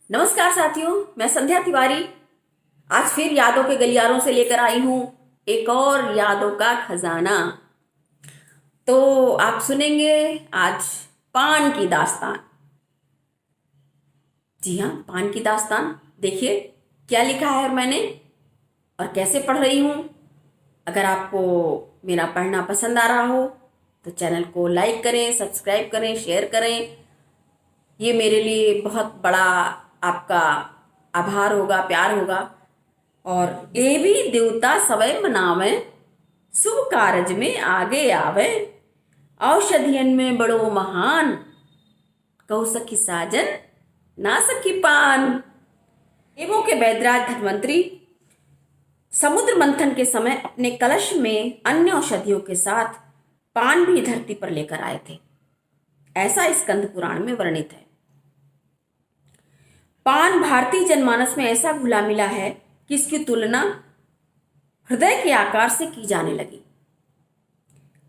नमस्कार साथियों, मैं संध्या तिवारी आज फिर यादों के गलियारों से लेकर आई हूं एक और यादों का खजाना। तो आप सुनेंगे आज पान की दास्तान। जी हाँ, पान की दास्तान। देखिए क्या लिखा है और मैंने और कैसे पढ़ रही हूं। अगर आपको मेरा पढ़ना पसंद आ रहा हो तो चैनल को लाइक करें, सब्सक्राइब करें, शेयर करें। ये मेरे लिए बहुत बड़ा आपका आभार होगा, प्यार होगा। और ये भी देवता सवै मनावे, शुभ कारज में आगे आवे, औषधियन में बड़ो महान, कहू सखी साजन ना सखी पान। देवों के वैद्यराज धन्वंतरी समुद्र मंथन के समय अपने कलश में अन्य औषधियों के साथ पान भी धरती पर लेकर आए थे, ऐसा स्कंद पुराण में वर्णित है। पान भारतीय जनमानस में ऐसा घुला मिला है कि इसकी तुलना हृदय के आकार से की जाने लगी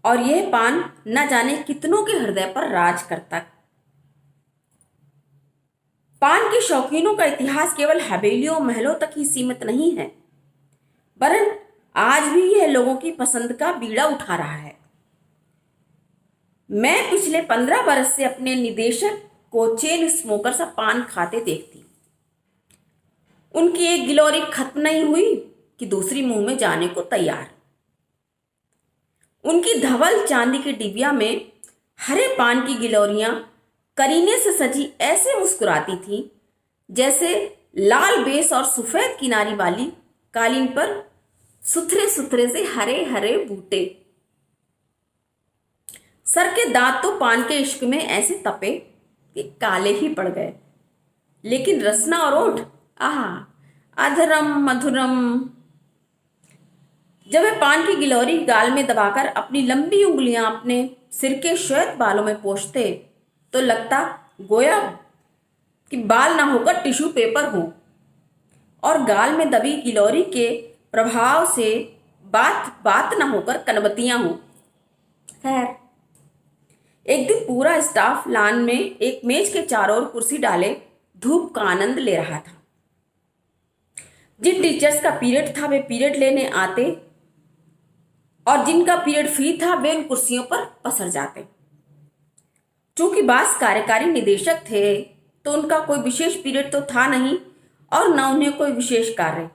और यह पान न जाने कितनों के हृदय पर राज करता। पान के शौकीनों का इतिहास केवल हवेलियों महलों तक ही सीमित नहीं है, वरन आज भी यह लोगों की पसंद का बीड़ा उठा रहा है। मैं पिछले 15 वर्ष से अपने निदेशक को चेन स्मोकर सा पान खाते देखती। उनकी एक गिलोरी खत्म नहीं हुई कि दूसरी मुंह में जाने को तैयार। उनकी धवल चांदी की डिबिया में हरे पान की गिलोरियां करीने से सजी ऐसे मुस्कुराती थी जैसे लाल बेस और सफेद किनारी वाली कालीन पर सुथरे सुथरे से हरे हरे बूटे। सर के दांत तो पान के इश्क में ऐसे तपे कि काले ही पड़ गए, लेकिन रसना और ओठ, आहा, अधरम मधुरम। जब वह पान की गिलौरी गाल में दबाकर अपनी लंबी उंगलियां अपने सिर के श्वेत बालों में पोंछते तो लगता गोया कि बाल ना होकर टिश्यू पेपर हो और गाल में दबी गिलौरी के प्रभाव से बात बात ना होकर कनबतियां हो। खैर, एक दिन पूरा स्टाफ लान में एक मेज के चारों ओर कुर्सी डाले धूप का आनंद ले रहा था। जिन टीचर्स का पीरियड था वे पीरियड लेने आते और जिनका पीरियड फ्री था वे उन कुर्सियों पर पसर जाते। चूंकि बास कार्यकारी निदेशक थे तो उनका कोई विशेष पीरियड तो था नहीं और न उन्हें कोई विशेष कार्य।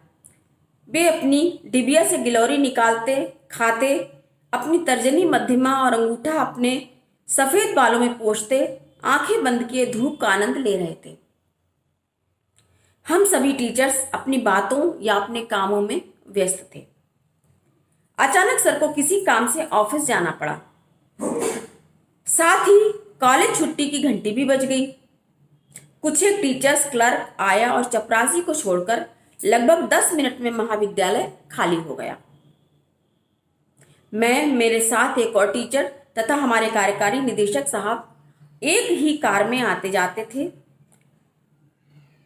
वे अपनी डिबिया से गिलौरी निकालते, खाते, अपनी तर्जनी मध्यमा और अंगूठा अपने सफेद बालों में पोंछते, आंखें बंद किए धूप का आनंद ले रहे थे। हम सभी टीचर्स अपनी बातों या अपने कामों में व्यस्त थे। अचानक सर को किसी काम से ऑफिस जाना पड़ा। साथ ही कॉलेज छुट्टी की घंटी भी बज गई। कुछ एक टीचर्स क्लर्क आया और चपरासी को छोड़कर लगभग 10 मिनट में महाविद्यालय खाली हो गया। मैं, मेरे साथ एक और टीचर तथा हमारे कार्यकारी निदेशक साहब एक ही कार में आते जाते थे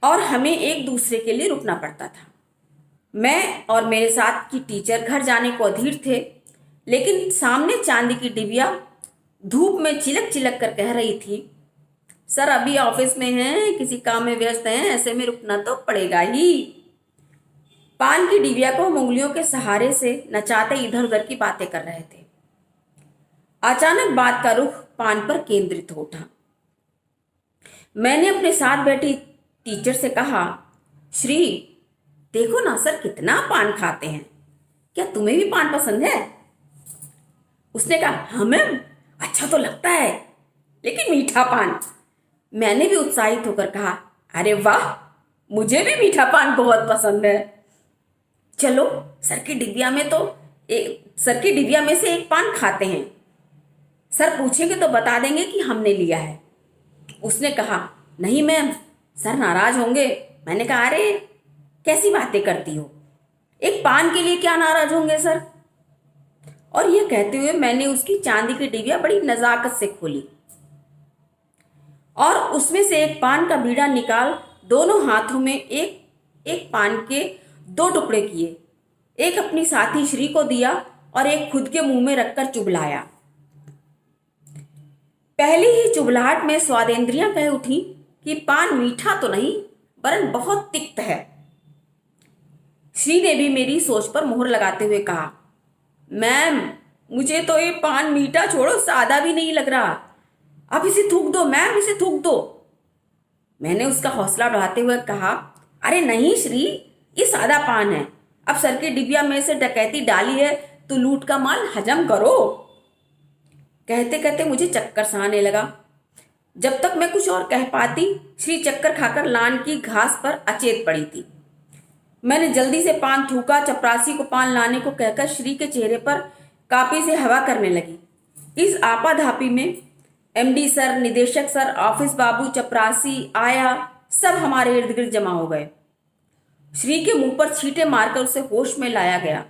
और हमें एक दूसरे के लिए रुकना पड़ता था। मैं और मेरे साथ की टीचर घर जाने को अधीर थे, लेकिन सामने चांदी की डिबिया धूप में चिलक चिलक कर कह रही थी, सर अभी ऑफिस में हैं, किसी काम में व्यस्त हैं, ऐसे में रुकना तो पड़ेगा ही। पान की डिबिया को हम उंगलियों के सहारे से नचाते इधर उधर की बातें कर रहे थे। अचानक बात का रुख पान पर केंद्रित हो उठा। मैंने अपने साथ बैठी टीचर से कहा, श्री देखो ना सर कितना पान खाते हैं, क्या तुम्हें भी पान पसंद है? उसने कहा, हाँ मैम, अच्छा तो लगता है, लेकिन मीठा पान। मैंने भी उत्साहित होकर कहा, अरे वाह, मुझे भी मीठा पान बहुत पसंद है। चलो सर की डिबिया में से एक पान खाते हैं, सर पूछेंगे तो बता देंगे कि हमने लिया है। उसने कहा, नहीं मैम, सर नाराज होंगे। मैंने कहा, अरे कैसी बातें करती हो, एक पान के लिए क्या नाराज होंगे सर। और यह कहते हुए मैंने उसकी चांदी की डिबिया बड़ी नजाकत से खोली और उसमें से एक पान का बीड़ा निकाल दोनों हाथों में एक एक पान के 2 टुकड़े किए, एक अपनी साथी श्री को दिया और एक खुद के मुंह में रखकर चुभलाया। पहली ही चुभलाहट में स्वादेंद्रियां कह उठी कि पान मीठा तो नहीं वरन बहुत तिक्त है। श्री ने भी मेरी सोच पर मोहर लगाते हुए कहा, मैम मुझे तो ये पान मीठा छोड़ो सादा भी नहीं लग रहा, आप इसे थूक दो मैम, इसे थूक दो। मैंने उसका हौसला बढ़ाते हुए कहा, अरे नहीं श्री, ये सादा पान है, अब सर की डिबिया में से डकैती डाली है तो लूट का माल हजम करो। कहते कहते मुझे चक्कर सा आने लगा। जब तक मैं कुछ और कह पाती, श्री चक्कर खाकर लान की घास पर अचेत पड़ी थी। मैंने जल्दी से पान थूका, चपरासी को पान लाने को कहकर श्री के चेहरे पर कापी से हवा करने लगी। इस आपाधापी में एमडी सर, निदेशक सर, ऑफिस बाबू, चपरासी, आया, सब हमारे इर्द गिर्द जमा हो गए। श्री के मुंह पर छींटे मारकर उसे होश में लाया गया।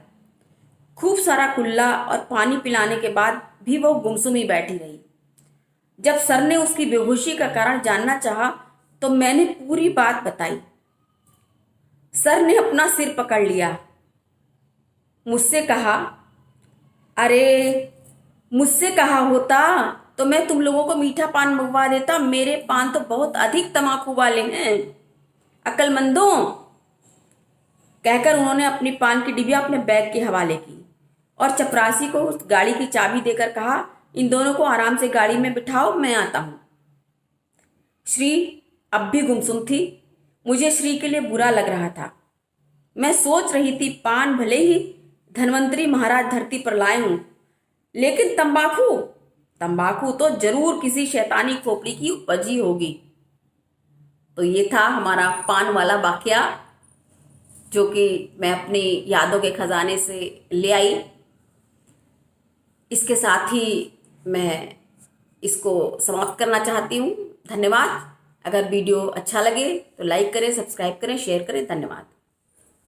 खूब सारा कुल्ला और पानी पिलाने के बाद भी वो गुमसुम ही बैठी रही। जब सर ने उसकी बेहोशी का कारण जानना चाहा तो मैंने पूरी बात बताई। सर ने अपना सिर पकड़ लिया, मुझसे कहा, अरे मुझसे कहा होता तो मैं तुम लोगों को मीठा पान मंगवा देता, मेरे पान तो बहुत अधिक तमाकू वाले हैं, अक्लमंदों। कहकर उन्होंने अपनी पान की डिबिया अपने बैग के हवाले की और चपरासी को उस गाड़ी की चाबी देकर कहा, इन दोनों को आराम से गाड़ी में बिठाओ, मैं आता हूं। श्री अब भी गुमसुम थी। मुझे श्री के लिए बुरा लग रहा था। मैं सोच रही थी, पान भले ही धनवंतरी महाराज धरती पर लाए हूं, लेकिन तंबाकू तंबाकू तो जरूर किसी शैतानी खोपड़ी की उपज ही होगी। तो ये था हमारा पान वाला वाकया, जो कि मैं अपनी यादों के खजाने से ले आई। इसके साथ ही मैं इसको समाप्त करना चाहती हूँ। धन्यवाद। अगर वीडियो अच्छा लगे तो लाइक करें, सब्सक्राइब करें, शेयर करें। धन्यवाद।